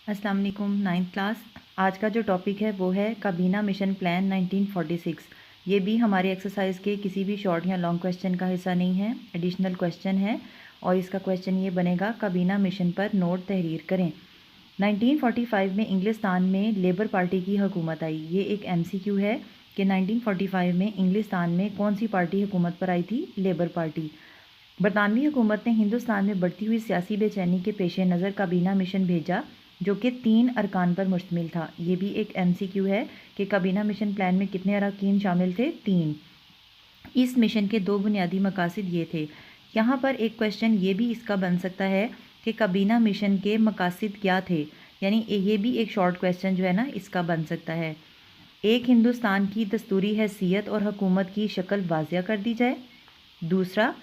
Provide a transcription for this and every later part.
अस्सलाम वालेकुम। 9th class. आज का जो टॉपिक है वो है काबीना मिशन प्लान 1946। ये भी हमारे एक्सरसाइज के किसी भी शॉर्ट या लॉन्ग क्वेश्चन का हिस्सा नहीं है, एडिशनल क्वेश्चन है। और इसका क्वेश्चन ये बनेगा, काबीना मिशन पर नोट तहरीर करें। 1945 में इंग्लिस्तान में लेबर पार्टी की हुकूमत आई। ये एक MCQ है कि 1945 में इंग्लिस्तान में कौन सी पार्टी हुकूमत पर आई थी? Labour party. बरतानवी हुकूमत ने हिंदुस्तान में बढ़ती हुई सियासी बेचैनी के पेश नज़र काबीना मिशन भेजा, जो कि 3 अरकान पर मुश्तमिल था। ये भी एक MCQ है कि काबीना मिशन प्लान में कितने अरकान शामिल थे? 3। इस मिशन के 2 बुनियादी मकासद ये थे। यहाँ पर एक क्वेश्चन ये भी इसका बन सकता है कि काबीना मिशन के मकासद क्या थे, यानी ये भी एक शॉर्ट क्वेश्चन जो है ना इसका बन सकता है। एक, हिंदुस्तान की दस्तूरी हैसियत और हुकूमत की शक्ल वाज़िया कर दी जाए। दूसरा,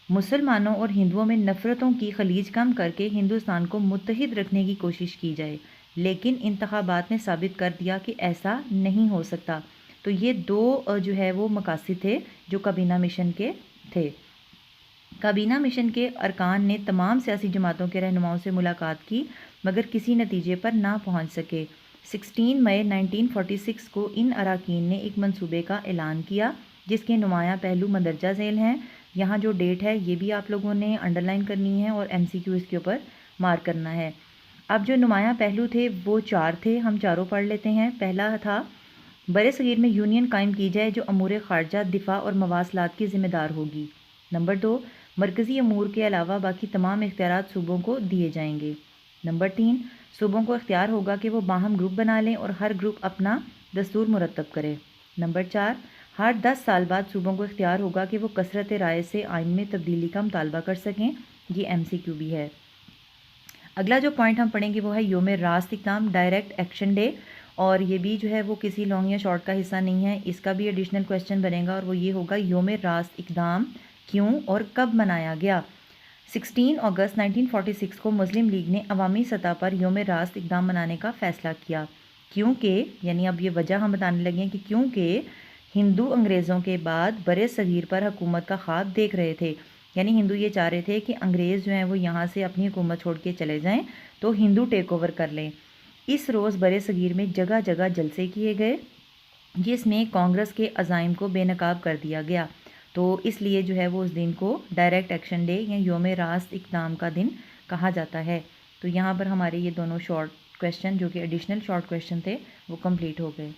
मुसलमानों और हिंदुओं में नफ़रतों की खलीज कम करके हिंदुस्तान को मुत्तहिद रखने की कोशिश की जाए। लेकिन इंतखाबात ने साबित कर दिया कि ऐसा नहीं हो सकता। तो ये 2 जो है वो मकासद थे जो काबीना मिशन के थे। काबीना मिशन के अरकान ने तमाम सियासी जमातों के रहनुमाओं से मुलाकात की, मगर किसी नतीजे पर ना पहुंच सके। 16 मई 1946 को इन अरकान ने एक मंसूबे का ऐलान किया, जिसके नुमाया पहलू मंदरजा झेल हैं। यहाँ जो डेट है ये भी आप लोगों ने अंडरलाइन करनी है और MCQ इसके ऊपर मार्क करना है। अब जो नुमाया पहलू थे वो 4 थे, हम चारों पढ़ लेते हैं। पहला था, बरे सगीर में यूनियन कायम की जाए जो अमूर खारजा, दिफा और मवासलात की ज़िम्मेदार होगी। नंबर 2, मरकज़ी अमूर के अलावा बाकी तमाम इख्तियारात सूबों को दिए जाएंगे। नंबर 3, सूबों को इख्तियार होगा कि वो बाहम ग्रुप बना लें और हर ग्रुप अपना दस्तूर मुरतब करे। नंबर 4, हर 10 साल बाद सूबों को इख्तियार होगा कि वो कसरत राय से आइन में तब्दीली का मुतालबा कर सकें। ये MCQ भी है। अगला जो पॉइंट हम पढ़ेंगे वो है योम रास्त इक़दाम, डायरेक्ट एक्शन डे। और ये भी जो है वो किसी लॉन्ग या शॉर्ट का हिस्सा नहीं है, इसका भी एडिशनल क्वेश्चन बनेगा और वो ये होगा, योम रास्त इक़दाम क्यों और कब मनाया गया? 16 अगस्त 1946 को मुस्लिम लीग ने अवामी सतह पर योम रास्त इक़दाम मनाने का फ़ैसला किया, क्योंकि, यानी अब ये वजह हम बताने लगे हैं कि क्योंकि हिंदू अंग्रेज़ों के बाद बरे सगीर पर हुकूमत का ख्वाब देख रहे थे। यानी हिंदू ये चाह रहे थे कि अंग्रेज़ जो हैं वो यहाँ से अपनी हुकूमत छोड़ के चले जाएं तो हिंदू टेक ओवर कर लें। इस रोज़ बरे सगीर में जगह जगह जलसे किए गए, जिसमें कांग्रेस के अज़ाइम को बेनकाब कर दिया गया। तो इसलिए जो है वो उस दिन को डायरेक्ट एक्शन डे या योम रास्त इक़दाम का दिन कहा जाता है। तो यहाँ पर हमारे ये दोनों शॉर्ट क्वेश्चन जो कि एडिशनल शॉर्ट क्वेश्चन थे वो कंप्लीट हो गए।